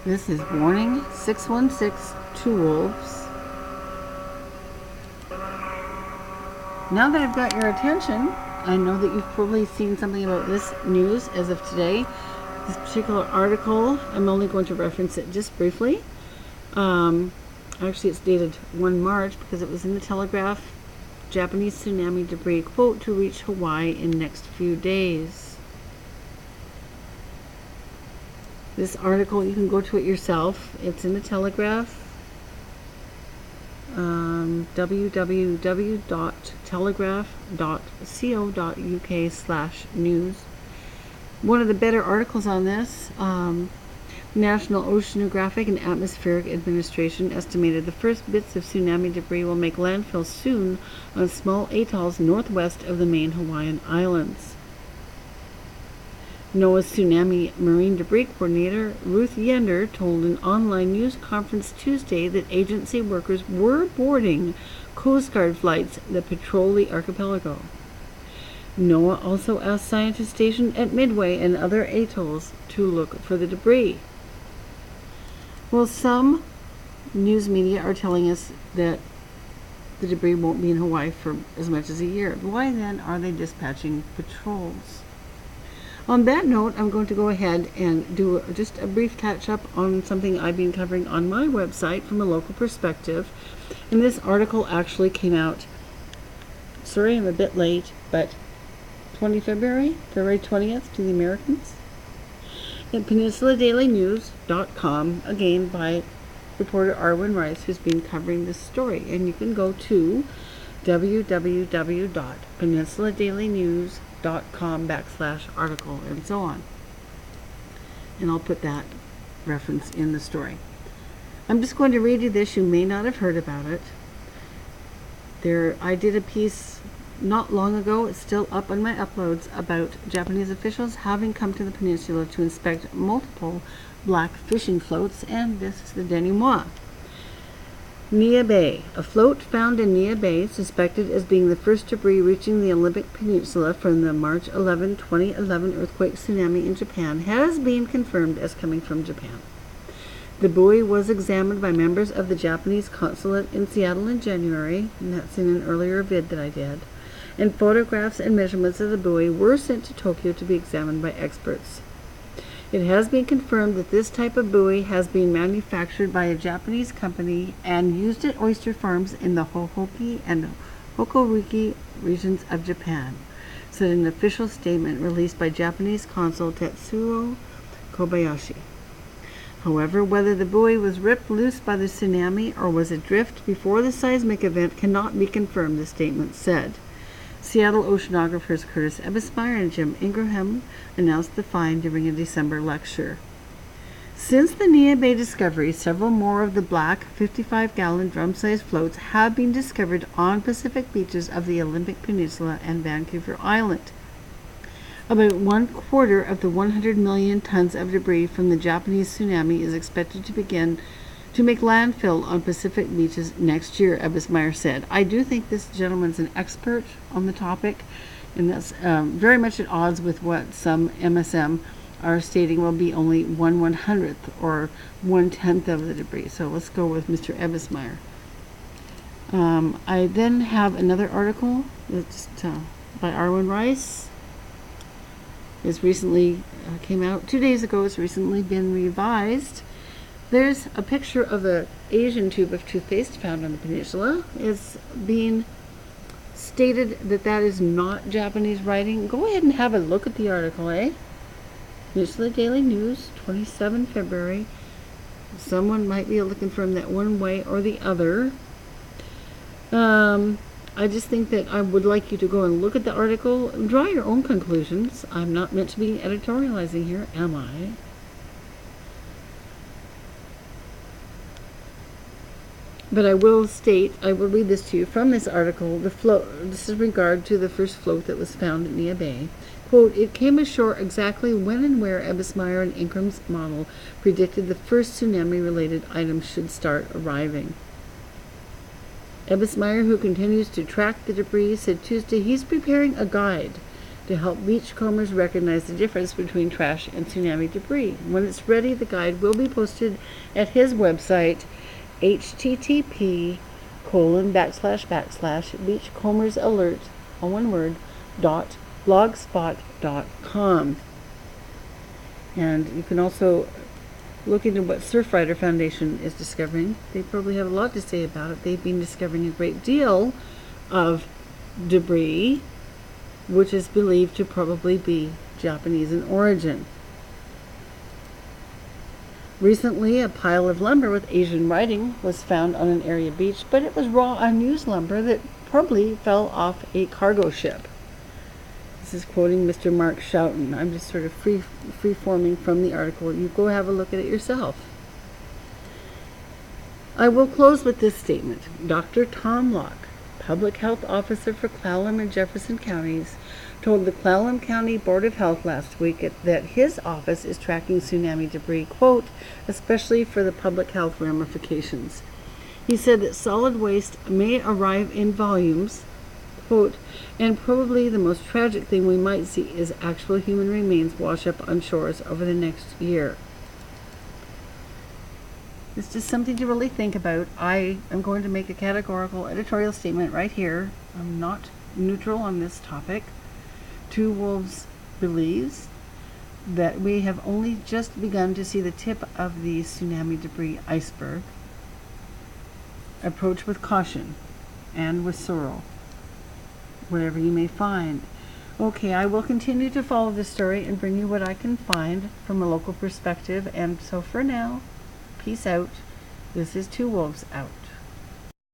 This is warning 616 two wolves. Now that I've got your attention, I know that you've probably seen something about this news as of today. This particular article, I'm only going to reference it just briefly. Actually, it's dated 1 March because it was in the Telegraph. Japanese tsunami debris, quote, to reach Hawaii in next few days. This article, you can go to it yourself. It's in the Telegraph. www.telegraph.co.uk/news. One of the better articles on this, National Oceanographic and Atmospheric Administration estimated the first bits of tsunami debris will make landfall soon on small atolls northwest of the main Hawaiian Islands. NOAA's Tsunami Marine Debris Coordinator Ruth Yender told an online news conference Tuesday that agency workers were boarding Coast Guard flights that patrol the archipelago. NOAA also asked scientists stationed at Midway and other atolls to look for the debris. Well, some news media are telling us that the debris won't be in Hawaii for as much as a year. Why then are they dispatching patrols? On that note, I'm going to go ahead and do just a brief catch-up on something I've been covering on my website from a local perspective. And this article actually came out, sorry I'm a bit late, but February 20th to the Americans. At PeninsulaDailyNews.com, again by reporter Arwen Rice, who's been covering this story. And you can go to www.PeninsulaDailyNews.com/article and so on. And I'll put that reference in the story. I'm just going to read you this. You may not have heard about it. I did a piece not long ago, it's still up on my uploads, about Japanese officials having come to the peninsula to inspect multiple black fishing floats, and this is the denouement. Nia Bay. A float found in Nia Bay, suspected as being the first debris reaching the Olympic Peninsula from the March 11, 2011 earthquake tsunami in Japan, has been confirmed as coming from Japan. The buoy was examined by members of the Japanese consulate in Seattle in January, and that's in an earlier vid that I did, and photographs and measurements of the buoy were sent to Tokyo to be examined by experts. It has been confirmed that this type of buoy has been manufactured by a Japanese company and used at oyster farms in the Hohoki and Hokuriku regions of Japan, said an official statement released by Japanese consul Tetsuo Kobayashi. However, whether the buoy was ripped loose by the tsunami or was adrift before the seismic event cannot be confirmed, the statement said. Seattle oceanographers Curtis Ebesmeyer and Jim Ingraham announced the find during a December lecture. Since the Nia Bay discovery, several more of the black 55-gallon drum-sized floats have been discovered on Pacific beaches of the Olympic Peninsula and Vancouver Island. About 1/4 of the 100 million tons of debris from the Japanese tsunami is expected to begin to make landfill on Pacific beaches next year, Ebesmeyer said. I do think this gentleman's an expert on the topic, and that's very much at odds with what some MSM are stating will be only 1/100th or 1/10 of the debris. So let's go with Mr. Ebesmeyer. I then have another article that's by Arwen Rice. It's recently came out 2 days ago. It's recently been revised. There's a picture of an Asian tube of toothpaste found on the peninsula. It's being stated that that is not Japanese writing. Go ahead and have a look at the article, eh? Peninsula Daily News, 27 February. Someone might be able to confirm that one way or the other. I just think that I would like you to go and look at the article and draw your own conclusions. I'm not meant to be editorializing here, am I? But I will read this to you from this article. This is in regard to the first float that was found in Nia Bay. Quote, it came ashore exactly when and where Ebesmeyer and Ingram's model predicted the first tsunami-related items should start arriving. Ebesmeyer, who continues to track the debris, said Tuesday he's preparing a guide to help beachcombers recognize the difference between trash and tsunami debris. When it's ready, the guide will be posted at his website, http://beachcombersalert, all one word, .blogspot.com. And you can also look into what Surfrider Foundation is discovering. They probably have a lot to say about it. They've been discovering a great deal of debris, which is believed to probably be Japanese in origin. Recently, a pile of lumber with Asian writing was found on an area beach, but it was raw, unused lumber that probably fell off a cargo ship. This is quoting Mr. Mark Schouten. I'm just sort of free-forming from the article. You go have a look at it yourself. I will close with this statement. Dr. Tom Locke, Public Health Officer for Clallam and Jefferson counties, told the Clallam County Board of Health last week that his office is tracking tsunami debris, quote, especially for the public health ramifications. He said that solid waste may arrive in volumes, quote, and probably the most tragic thing we might see is actual human remains wash up on shores over the next year. It's just something to really think about. I am going to make a categorical editorial statement right here. I'm not neutral on this topic. Two Wolves believes that we have only just begun to see the tip of the tsunami debris iceberg. Approach with caution and with sorrow, whatever you may find. Okay, I will continue to follow this story and bring you what I can find from a local perspective. And so for now, peace out. This is Two Wolves out.